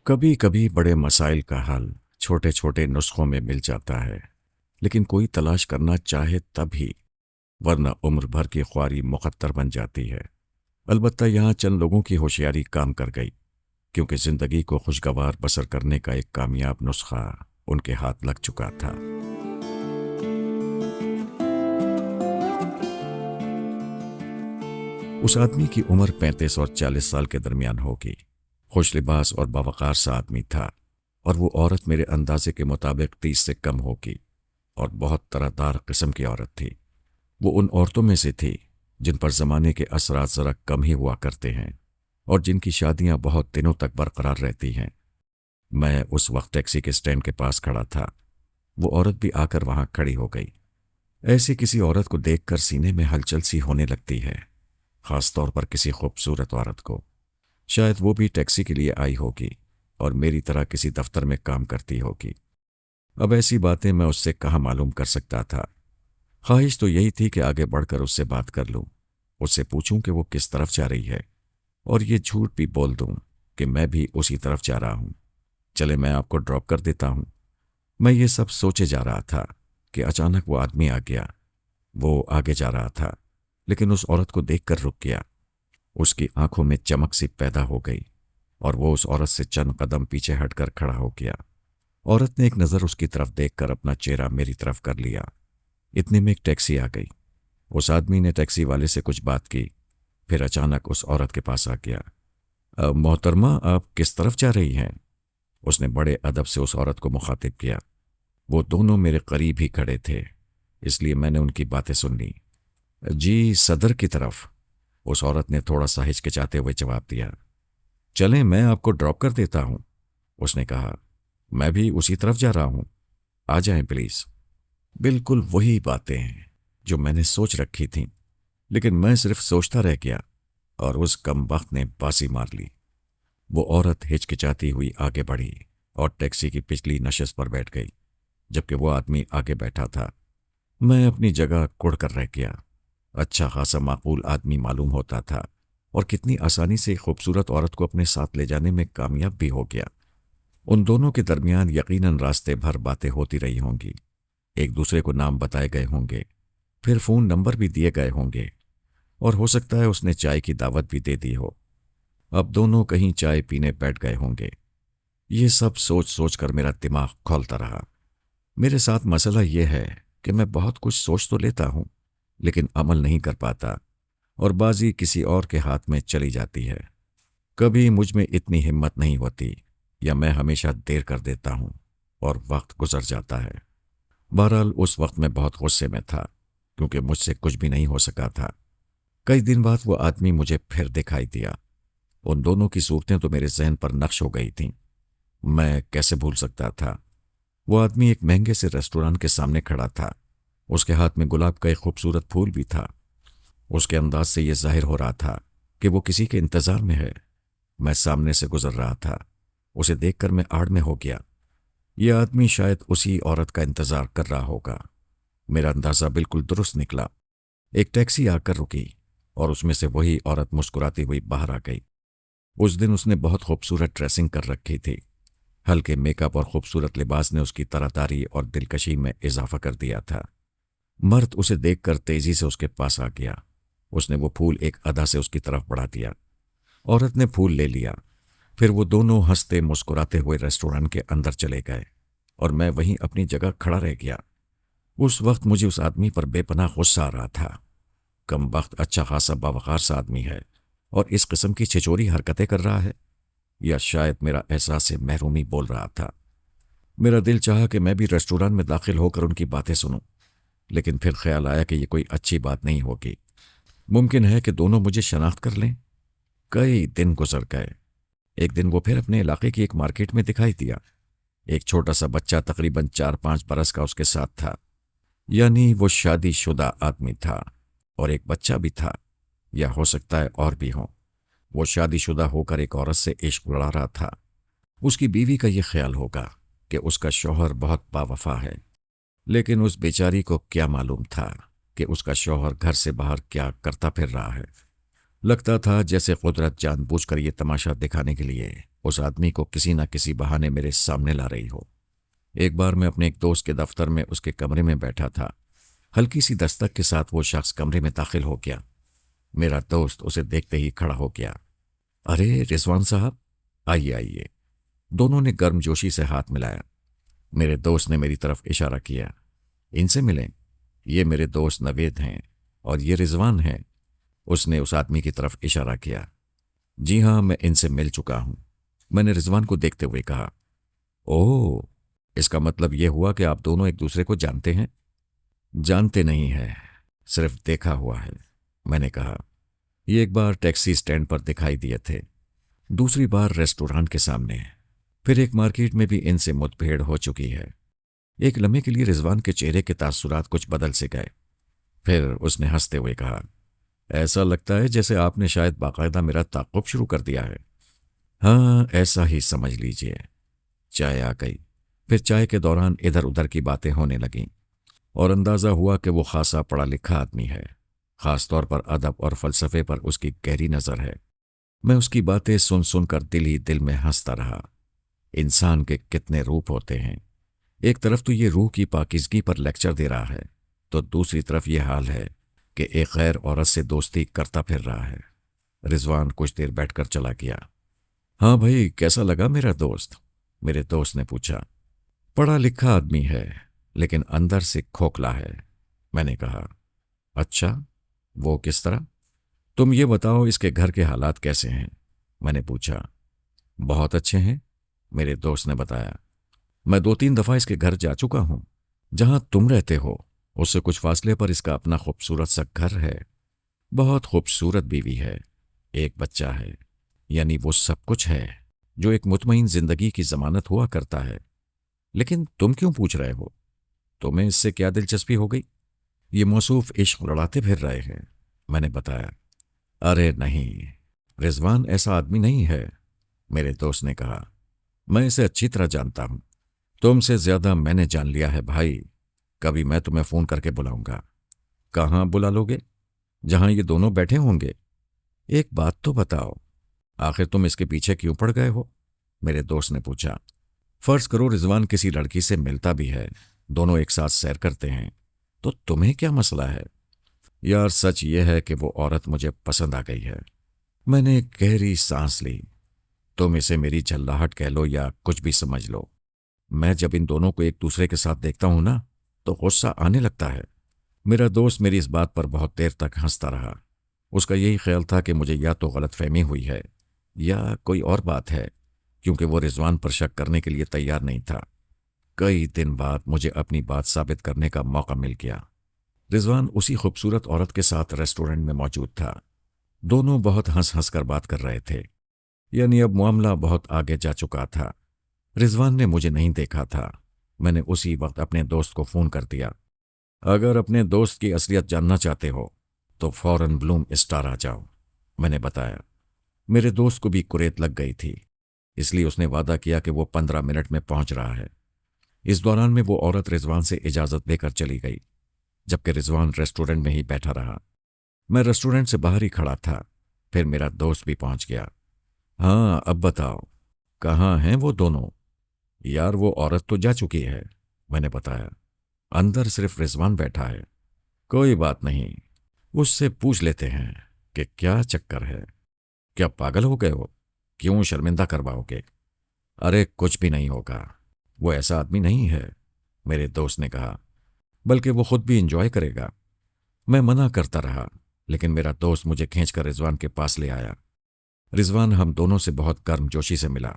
کبھی کبھی بڑے مسائل کا حل چھوٹے چھوٹے نسخوں میں مل جاتا ہے، لیکن کوئی تلاش کرنا چاہے تب ہی، ورنہ عمر بھر کی خواری مقدر بن جاتی ہے۔ البتہ یہاں چند لوگوں کی ہوشیاری کام کر گئی، کیونکہ زندگی کو خوشگوار بسر کرنے کا ایک کامیاب نسخہ ان کے ہاتھ لگ چکا تھا۔ اس آدمی کی عمر 35 اور 40 سال کے درمیان ہوگی۔ خوش لباس اور باوقار سا آدمی تھا، اور وہ عورت میرے اندازے کے مطابق 30 سے کم ہوگی، اور بہت طرح دار قسم کی عورت تھی۔ وہ ان عورتوں میں سے تھی جن پر زمانے کے اثرات ذرا کم ہی ہوا کرتے ہیں، اور جن کی شادیاں بہت دنوں تک برقرار رہتی ہیں۔ میں اس وقت ٹیکسی کے سٹینڈ کے پاس کھڑا تھا۔ وہ عورت بھی آ کر وہاں کھڑی ہو گئی۔ ایسی کسی عورت کو دیکھ کر سینے میں ہلچل سی ہونے لگتی ہے، خاص طور پر کسی خوبصورت عورت کو۔ شاید وہ بھی ٹیکسی کے لیے آئی ہوگی اور میری طرح کسی دفتر میں کام کرتی ہوگی۔ اب ایسی باتیں میں اس سے کہاں معلوم کر سکتا تھا۔ خواہش تو یہی تھی کہ آگے بڑھ کر اس سے بات کر لوں، اس سے پوچھوں کہ وہ کس طرف جا رہی ہے، اور یہ جھوٹ بھی بول دوں کہ میں بھی اسی طرف جا رہا ہوں۔ چلے میں آپ کو ڈراپ کر دیتا ہوں۔ میں یہ سب سوچے جا رہا تھا کہ اچانک وہ آدمی آ گیا۔ وہ آگے جا رہا تھا، لیکن اس عورت کو دیکھ کر رک گیا۔ اس کی آنکھوں میں چمک سی پیدا ہو گئی، اور وہ اس عورت سے چند قدم پیچھے ہٹ کر کھڑا ہو گیا۔ عورت نے ایک نظر اس کی طرف دیکھ کر اپنا چہرہ میری طرف کر لیا۔ اتنے میں ایک ٹیکسی آ گئی۔ اس آدمی نے ٹیکسی والے سے کچھ بات کی، پھر اچانک اس عورت کے پاس آ گیا۔ محترمہ، آپ کس طرف جا رہی ہیں؟ اس نے بڑے ادب سے اس عورت کو مخاطب کیا۔ وہ دونوں میرے قریب ہی کھڑے تھے، اس لیے میں نے ان کی باتیں سن لی۔ جی، صدر کی طرف، اس عورت نے تھوڑا سا ہچکچاتے ہوئے جواب دیا۔ چلیں میں آپ کو ڈراپ کر دیتا ہوں، اس نے کہا۔ میں بھی اسی طرف جا رہا ہوں، آ جائیں پلیز۔ بالکل وہی باتیں ہیں جو میں نے سوچ رکھی تھیں، لیکن میں صرف سوچتا رہ گیا، اور اس کم بخت نے باسی مار لی۔ وہ عورت ہچکچاتی ہوئی آگے بڑھی اور ٹیکسی کی پچھلی نشست پر بیٹھ گئی، جبکہ وہ آدمی آگے بیٹھا تھا۔ میں اپنی جگہ کڑ کر رہ گیا۔ اچھا خاصا معقول آدمی معلوم ہوتا تھا، اور کتنی آسانی سے ایک خوبصورت عورت کو اپنے ساتھ لے جانے میں کامیاب بھی ہو گیا۔ ان دونوں کے درمیان یقیناً راستے بھر باتیں ہوتی رہی ہوں گی، ایک دوسرے کو نام بتائے گئے ہوں گے، پھر فون نمبر بھی دیے گئے ہوں گے، اور ہو سکتا ہے اس نے چائے کی دعوت بھی دے دی ہو۔ اب دونوں کہیں چائے پینے بیٹھ گئے ہوں گے۔ یہ سب سوچ سوچ کر میرا دماغ کھولتا رہا۔ میرے ساتھ مسئلہ یہ ہے کہ میں بہت کچھ سوچ تو لیتا ہوں، لیکن عمل نہیں کر پاتا، اور بازی کسی اور کے ہاتھ میں چلی جاتی ہے۔ کبھی مجھ میں اتنی ہمت نہیں ہوتی، یا میں ہمیشہ دیر کر دیتا ہوں اور وقت گزر جاتا ہے۔ بہرحال اس وقت میں بہت غصے میں تھا، کیونکہ مجھ سے کچھ بھی نہیں ہو سکا تھا۔ کئی دن بعد وہ آدمی مجھے پھر دکھائی دیا۔ ان دونوں کی صورتیں تو میرے ذہن پر نقش ہو گئی تھیں۔ میں کیسے بھول سکتا تھا؟ وہ آدمی ایک مہنگے سے ریسٹوران کے سامنے کھڑا تھا۔ اس کے ہاتھ میں گلاب کا ایک خوبصورت پھول بھی تھا۔ اس کے انداز سے یہ ظاہر ہو رہا تھا کہ وہ کسی کے انتظار میں ہے۔ میں سامنے سے گزر رہا تھا، اسے دیکھ کر میں آڑ میں ہو گیا۔ یہ آدمی شاید اسی عورت کا انتظار کر رہا ہوگا۔ میرا اندازہ بالکل درست نکلا۔ ایک ٹیکسی آ کر رکی، اور اس میں سے وہی عورت مسکراتی ہوئی باہر آ گئی۔ اس دن اس نے بہت خوبصورت ڈریسنگ کر رکھی تھی۔ ہلکے میک اپ اور خوبصورت لباس نے اس کی طرح اور دلکشی میں اضافہ کر دیا تھا۔ مرد اسے دیکھ کر تیزی سے اس کے پاس آ گیا۔ اس نے وہ پھول ایک ادا سے اس کی طرف بڑھا دیا۔ عورت نے پھول لے لیا۔ پھر وہ دونوں ہنستے مسکراتے ہوئے ریسٹوران کے اندر چلے گئے، اور میں وہیں اپنی جگہ کھڑا رہ گیا۔ اس وقت مجھے اس آدمی پر بے پناہ غصہ آ رہا تھا۔ کم بخت اچھا خاصا باوقار سا آدمی ہے، اور اس قسم کی چھچوری حرکتیں کر رہا ہے، یا شاید میرا احساس محرومی بول رہا تھا۔ میرا دل چاہا کہ میں بھی ریسٹوران میں داخل ہو کر ان کی باتیں سنوں، لیکن پھر خیال آیا کہ یہ کوئی اچھی بات نہیں ہوگی۔ ممکن ہے کہ دونوں مجھے شناخت کر لیں۔ کئی دن گزر گئے۔ ایک دن وہ پھر اپنے علاقے کی ایک مارکیٹ میں دکھائی دیا۔ ایک چھوٹا سا بچہ تقریباً 4-5 برس کا اس کے ساتھ تھا، یعنی وہ شادی شدہ آدمی تھا، اور ایک بچہ بھی تھا، یا ہو سکتا ہے اور بھی ہوں۔ وہ شادی شدہ ہو کر ایک عورت سے عشق لڑا رہا تھا۔ اس کی بیوی کا یہ خیال ہوگا کہ اس کا شوہر بہت باوفا ہے، لیکن اس بیچاری کو کیا معلوم تھا کہ اس کا شوہر گھر سے باہر کیا کرتا پھر رہا ہے۔ لگتا تھا جیسے قدرت جان بوجھ کر یہ تماشا دکھانے کے لیے اس آدمی کو کسی نہ کسی بہانے میرے سامنے لا رہی ہو۔ ایک بار میں اپنے ایک دوست کے دفتر میں اس کے کمرے میں بیٹھا تھا۔ ہلکی سی دستک کے ساتھ وہ شخص کمرے میں داخل ہو گیا۔ میرا دوست اسے دیکھتے ہی کھڑا ہو گیا۔ ارے رضوان صاحب، آئیے آئیے۔ دونوں نے گرم جوشی سے ہاتھ ملایا۔ میرے دوست نے میری طرف اشارہ کیا۔ ان سے ملیں، یہ میرے دوست نوید ہیں اور یہ رضوان ہیں۔ اس نے اس آدمی کی طرف اشارہ کیا۔ جی ہاں، میں ان سے مل چکا ہوں، میں نے رضوان کو دیکھتے ہوئے کہا۔ اوہ، اس کا مطلب یہ ہوا کہ آپ دونوں ایک دوسرے کو جانتے ہیں؟ جانتے نہیں ہیں، صرف دیکھا ہوا ہے، میں نے کہا۔ یہ ایک بار ٹیکسی سٹینڈ پر دکھائی دیے تھے، دوسری بار ریسٹورانٹ کے سامنے، پھر ایک مارکیٹ میں بھی ان سے مد بھیڑ ہو چکی ہے۔ ایک لمحے کے لیے رضوان کے چہرے کے تاثرات کچھ بدل سے گئے، پھر اس نے ہنستے ہوئے کہا، ایسا لگتا ہے جیسے آپ نے شاید باقاعدہ میرا تعاقب شروع کر دیا ہے۔ ہاں، ایسا ہی سمجھ لیجئے۔ چائے آ گئی، پھر چائے کے دوران ادھر ادھر کی باتیں ہونے لگیں اور اندازہ ہوا کہ وہ خاصا پڑھا لکھا آدمی ہے، خاص طور پر ادب اور فلسفے پر اس کی گہری نظر ہے۔ میں اس کی باتیں سن سن کر دل ہی دل میں ہنستا رہا۔ انسان کے کتنے روپ ہوتے ہیں، ایک طرف تو یہ روح کی پاکیزگی پر لیکچر دے رہا ہے، تو دوسری طرف یہ حال ہے کہ ایک غیر عورت سے دوستی کرتا پھر رہا ہے۔ رضوان کچھ دیر بیٹھ کر چلا گیا۔ ہاں بھائی، کیسا لگا میرا دوست؟ میرے دوست نے پوچھا۔ پڑھا لکھا آدمی ہے لیکن اندر سے کھوکھلا ہے، میں نے کہا۔ اچھا، وہ کس طرح؟ تم یہ بتاؤ اس کے گھر کے حالات کیسے ہیں؟ میں نے پوچھا۔ بہت اچھے ہیں، میرے دوست نے بتایا۔ میں 2-3 دفعہ اس کے گھر جا چکا ہوں۔ جہاں تم رہتے ہو اس سے کچھ فاصلے پر اس کا اپنا خوبصورت سا گھر ہے، بہت خوبصورت بیوی ہے، ایک بچہ ہے، یعنی وہ سب کچھ ہے جو ایک مطمئن زندگی کی ضمانت ہوا کرتا ہے۔ لیکن تم کیوں پوچھ رہے ہو؟ تمہیں اس سے کیا دلچسپی ہو گئی؟ یہ موصوف عشق لڑاتے پھر رہے ہیں، میں نے بتایا۔ ارے نہیں، رضوان ایسا آدمی نہیں ہے، میرے دوست نے کہا۔ میں اسے اچھی طرح جانتا ہوں، تم سے زیادہ میں نے جان لیا ہے بھائی۔ کبھی میں تمہیں فون کر کے بلاؤں گا۔ کہاں بلا لوگے؟ جہاں یہ دونوں بیٹھے ہوں گے۔ ایک بات تو بتاؤ، آخر تم اس کے پیچھے کیوں پڑ گئے ہو؟ میرے دوست نے پوچھا۔ فرض کرو رضوان کسی لڑکی سے ملتا بھی ہے، دونوں ایک ساتھ سیر کرتے ہیں، تو تمہیں کیا مسئلہ ہے؟ یار سچ یہ ہے کہ وہ عورت مجھے پسند آ گئی ہے۔ میں نے ایک گہری سانس لی۔ تم اسے میری جھلاہٹ کہہ لو یا کچھ بھی سمجھ لو، میں جب ان دونوں کو ایک دوسرے کے ساتھ دیکھتا ہوں نا تو غصہ آنے لگتا ہے۔ میرا دوست میری اس بات پر بہت دیر تک ہنستا رہا۔ اس کا یہی خیال تھا کہ مجھے یا تو غلط فہمی ہوئی ہے یا کوئی اور بات ہے، کیونکہ وہ رضوان پر شک کرنے کے لیے تیار نہیں تھا۔ کئی دن بعد مجھے اپنی بات ثابت کرنے کا موقع مل گیا۔ رضوان اسی خوبصورت عورت کے ساتھ ریسٹورنٹ میں موجود تھا۔ دونوں بہت ہنس ہنس کر بات کر رہے تھے، یعنی اب معاملہ بہت آگے جا چکا تھا۔ رضوان نے مجھے نہیں دیکھا تھا۔ میں نے اسی وقت اپنے دوست کو فون کر دیا۔ اگر اپنے دوست کی اصلیت جاننا چاہتے ہو تو فوراً بلوم اسٹار آ جاؤ، میں نے بتایا۔ میرے دوست کو بھی کریت لگ گئی تھی، اس لیے اس نے وعدہ کیا کہ وہ 15 منٹ میں پہنچ رہا ہے۔ اس دوران میں وہ عورت رضوان سے اجازت لے کر چلی گئی، جبکہ رضوان ریسٹورنٹ میں ہی بیٹھا رہا۔ میں ریسٹورنٹ سے باہر ہی کھڑا تھا، پھر میرا دوست بھی پہنچ گیا۔ ہاں اب بتاؤ، کہاں ہیں وہ دونوں؟ یار وہ عورت تو جا چکی ہے، میں نے بتایا۔ اندر صرف رضوان بیٹھا ہے۔ کوئی بات نہیں، اس سے پوچھ لیتے ہیں کہ کیا چکر ہے۔ کیا پاگل ہو گئے ہو؟ کیوں شرمندہ کرواؤ گے؟ ارے کچھ بھی نہیں ہوگا، وہ ایسا آدمی نہیں ہے، میرے دوست نے کہا، بلکہ وہ خود بھی انجوائے کرے گا۔ میں منع کرتا رہا، لیکن میرا دوست مجھے کھینچ کر رضوان کے پاس لے آیا۔ رضوان ہم دونوں سے بہت گرم جوشی سے ملا۔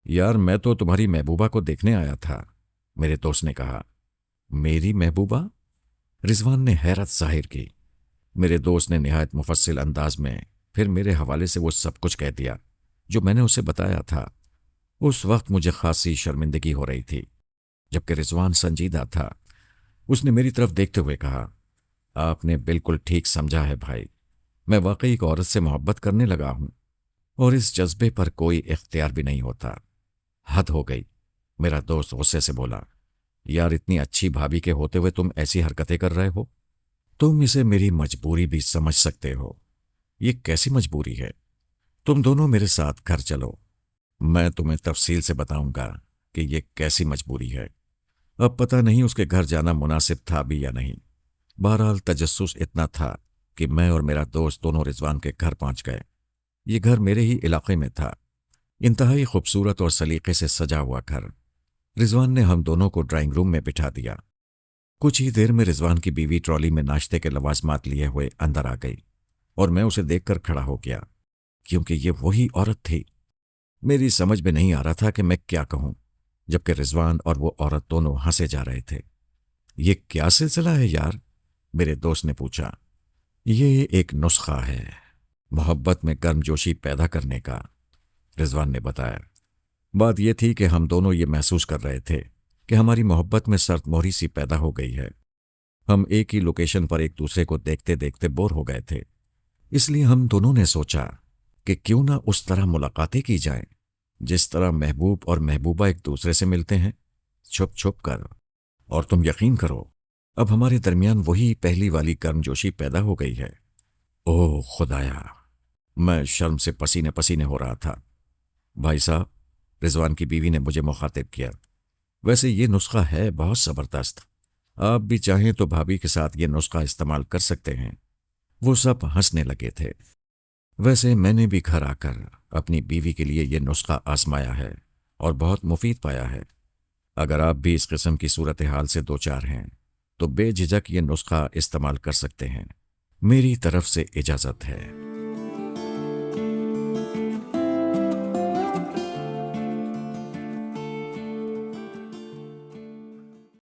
یار میں تو تمہاری محبوبہ کو دیکھنے آیا تھا، میرے دوست نے کہا۔ میری محبوبہ؟ رضوان نے حیرت ظاہر کی۔ میرے دوست نے نہایت مفصل انداز میں پھر میرے حوالے سے وہ سب کچھ کہہ دیا جو میں نے اسے بتایا تھا۔ اس وقت مجھے خاصی شرمندگی ہو رہی تھی، جبکہ رضوان سنجیدہ تھا۔ اس نے میری طرف دیکھتے ہوئے کہا، آپ نے بالکل ٹھیک سمجھا ہے بھائی، میں واقعی ایک عورت سے محبت کرنے لگا ہوں، اور اس جذبے پر کوئی اختیار بھی نہیں ہوتا۔ حد ہو گئی، میرا دوست غصے سے بولا۔ یار اتنی اچھی بھابھی کے ہوتے ہوئے تم ایسی حرکتیں کر رہے ہو؟ تم اسے میری مجبوری بھی سمجھ سکتے ہو، یہ کیسی مجبوری ہے؟ تم دونوں میرے ساتھ گھر چلو، میں تمہیں تفصیل سے بتاؤں گا کہ یہ کیسی مجبوری ہے۔ اب پتہ نہیں اس کے گھر جانا مناسب تھا بھی یا نہیں۔ بہرحال تجسس اتنا تھا کہ میں اور میرا دوست دونوں رضوان کے گھر پہنچ گئے۔ یہ گھر میرے ہی علاقے میں تھا، انتہائی خوبصورت اور سلیقے سے سجا ہوا گھر۔ رضوان نے ہم دونوں کو ڈرائنگ روم میں بٹھا دیا۔ کچھ ہی دیر میں رضوان کی بیوی ٹرالی میں ناشتے کے لوازمات لیے ہوئے اندر آ گئی اور میں اسے دیکھ کر کھڑا ہو گیا، کیونکہ یہ وہی عورت تھی۔ میری سمجھ میں نہیں آ رہا تھا کہ میں کیا کہوں، جبکہ رضوان اور وہ عورت دونوں ہنسے جا رہے تھے۔ یہ کیا سلسلہ ہے یار؟ میرے دوست نے پوچھا۔ یہ ایک نسخہ ہے محبت میں گرم جوشی پیدا کرنے کا، رضوان نے بتایا۔ بات یہ تھی کہ ہم دونوں یہ محسوس کر رہے تھے کہ ہماری محبت میں سرد موہری سی پیدا ہو گئی ہے۔ ہم ایک ہی لوکیشن پر ایک دوسرے کو دیکھتے دیکھتے بور ہو گئے تھے، اس لیے ہم دونوں نے سوچا کہ کیوں نہ اس طرح ملاقاتیں کی جائیں جس طرح محبوب اور محبوبہ ایک دوسرے سے ملتے ہیں، چھپ چھپ کر۔ اور تم یقین کرو، اب ہمارے درمیان وہی پہلی والی گرم جوشی پیدا ہو گئی ہے۔ اوہ خدایا، میں شرم سے پسینے پسینے ہو رہا تھا۔ بھائی صاحب، رضوان کی بیوی نے مجھے مخاطب کیا، ویسے یہ نسخہ ہے بہت زبردست، آپ بھی چاہیں تو بھابھی کے ساتھ یہ نسخہ استعمال کر سکتے ہیں۔ وہ سب ہنسنے لگے تھے۔ ویسے میں نے بھی گھر آ کر اپنی بیوی کے لیے یہ نسخہ آزمایا ہے اور بہت مفید پایا ہے۔ اگر آپ بھی اس قسم کی صورتحال سے دوچار ہیں تو بے جھجک یہ نسخہ استعمال کر سکتے ہیں۔ میری طرف سے اجازت ہے۔